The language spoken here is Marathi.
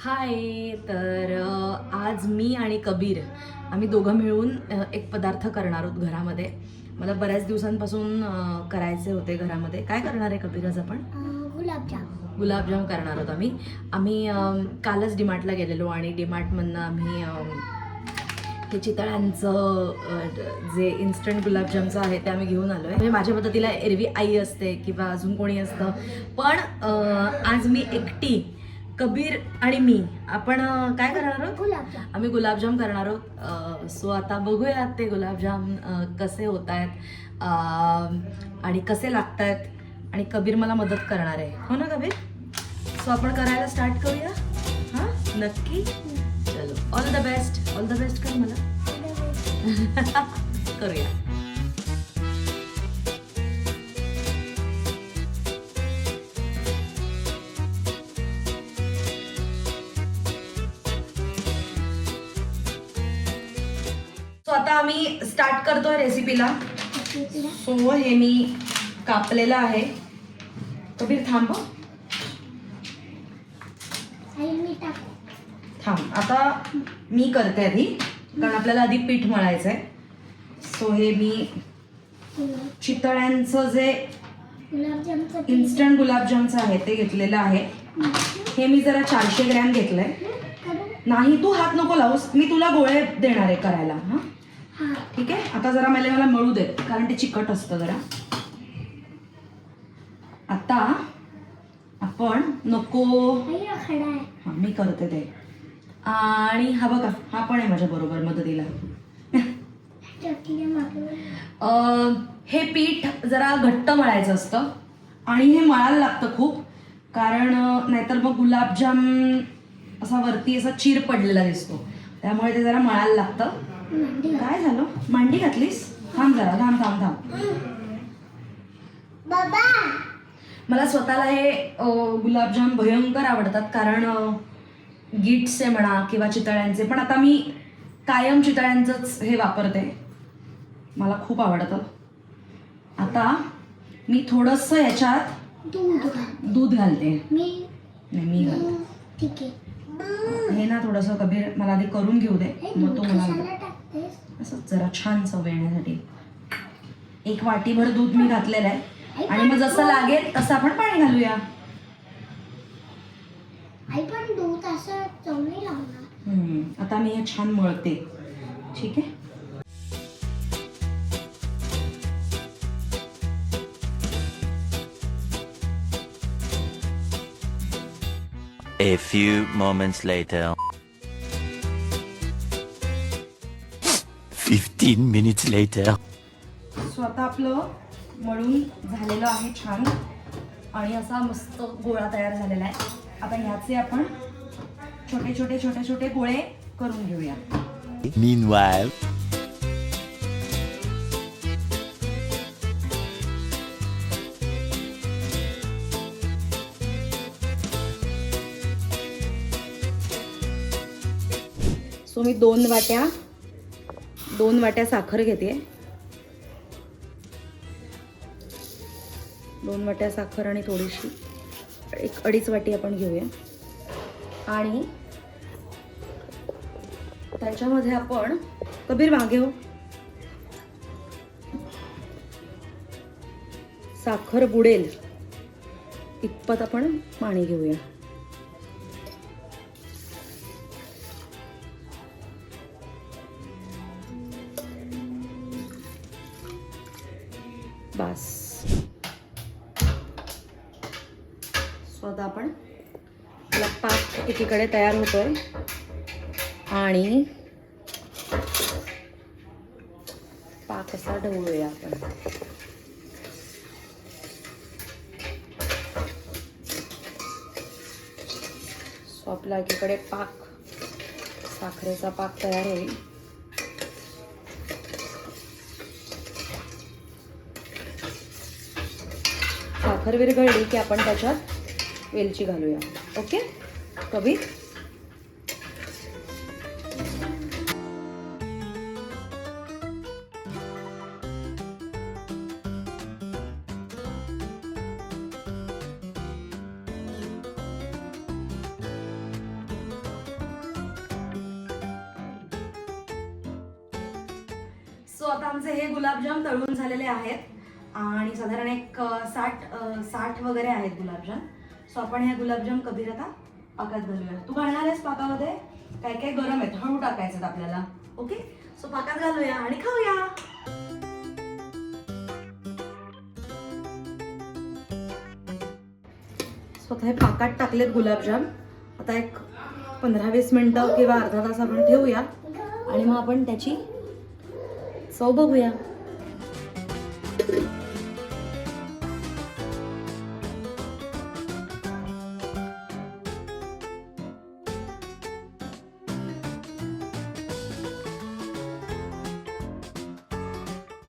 हाय. तर आज मी आणि कबीर आम्ही दोघं मिळून एक पदार्थ करणार आहोत घरामध्ये. मला बऱ्याच दिवसांपासून करायचे होते घरामध्ये. काय करणार आहे कबीर आज आपण? गुलाबजाम करणार आहोत आम्ही कालच डीमार्टला गेलेलो आणि डीमार्टमधनं आम्ही हे चितळ्यांचं जे इन्स्टंट गुलाबजामचं आहे ते आम्ही घेऊन आलो आहे. म्हणजे माझ्या पद्धतीला एरवी आई असते किंवा अजून कोणी असतं, पण आज मी एकटी, कबीर आणि मी आपण काय करणार आहोत? आम्ही गुलाबजाम करणार आहोत. सो आता बघूयात ते गुलाबजाम कसे होत आहेत आणि कसे लागत आहेत आणि कबीर मला मदत करणार आहे, हो ना कबीर? सो आपण करायला स्टार्ट करूया. हां, नक्की. चलो, all the best. All the best कर मला. करूया. सो आता आम्ही स्टार्ट करतोय रेसिपीला. सो हे मी कापलेलं आहे. कबीर थांब. थांब, आता मी करते आधी, कारण आपल्याला आधी पीठ मळायचं आहे. सो हे मी चितळ्यांचं जे इन्स्टंट गुलाबजामचं आहे ते घेतलेलं आहे. हे मी जरा 400 ग्रॅम घेतलंय. नाही, तू हात नको लावूस, मी तुला गोळे देणार आहे करायला. हां, ठीक आहे. आता जरा मला मळू दे, कारण ते चिकट असतं जरा. आता आपण नको, हां मी करते ते. आणि हा बघा, हा पण आहे माझ्या बरोबर मदतीला. हे पीठ जरा घट्ट मळायचं असतं आणि हे मळायला लागतं खूप, कारण नाहीतर मग गुलाबजाम असा वरती असा चीर पडलेला दिसतो, त्यामुळे ते जरा मळायला लागतं. काय झालं? मांडी घातलीस? थांब जरा, थांब थांब थांब. मला स्वतःला हे गुलाबजाम भयंकर आवडतात, कारण गिट्सचे म्हणा किंवा चितळ्यांचे, पण आता मी कायम चितळ्यांचंच हे वापरते. मला खूप आवडतं. आता मी थोडंसं याच्यात दूध घालते. मी घालते. ठीक आहे. हे ना थोडंसं कबीर मला आधी करून घेऊ दे, मग तो मला असं जरा छान चव येण्यासाठी 1 वाटीभर दूध मी घातलेलं आहे. आणि मग जसं लागेल तसं आपण पाणी घालूया. पण दूध असं चव नाही लागणार. आता मी हे छान मळते. ठीक आहे. A few moments later. 15 minutes later. So आता आपलं मळून झालेलं आहे छान आणि असा मस्त गोळा तयार झालेला आहे. आता ह्याचे आपण छोटे छोटे छोटे छोटे गोळे करून घेऊया. Meanwhile. सो मी 2 वाट्या साखर घेते. 2 वाट्या साखर आणि थोडीशी 1-2.5 वाटी आपण घेऊया. आणि त्याच्यामध्ये आपण, कबीर मागे हो, साखर बुडेल इतपत आपण पाणी घेऊया. बस. स्वतः आपण आपला पाक एकीकडे तयार होतोय आणि पाक असा ढवळूया आपण. सो आपला एकीकडे पाक, साखरेचा पाक तयार होईल. साखर विरघळली की आपण त्याच्यात वेलची घालूया. ओके कबीर? सो आता आमचे हे गुलाबजाम तळून झालेले आहेत आणि साधारण एक 60 वगैरे आहेत गुलाबजाम. सो आपण हे गुलाबजाम कबीर आता पाकात घालूया. तू घालणार आहेस पाकामध्ये? काय काय गरम आहेत, हळू टाकायचं आपल्याला. ओके, सो पाकात घालूया आणि खाऊया. सो आता हे पाकात टाकलेत गुलाबजाम. आता एक 15-20 मिनिटं किंवा अर्धा तास आपण ठेवूया आणि मग आपण त्याची चव बघूया.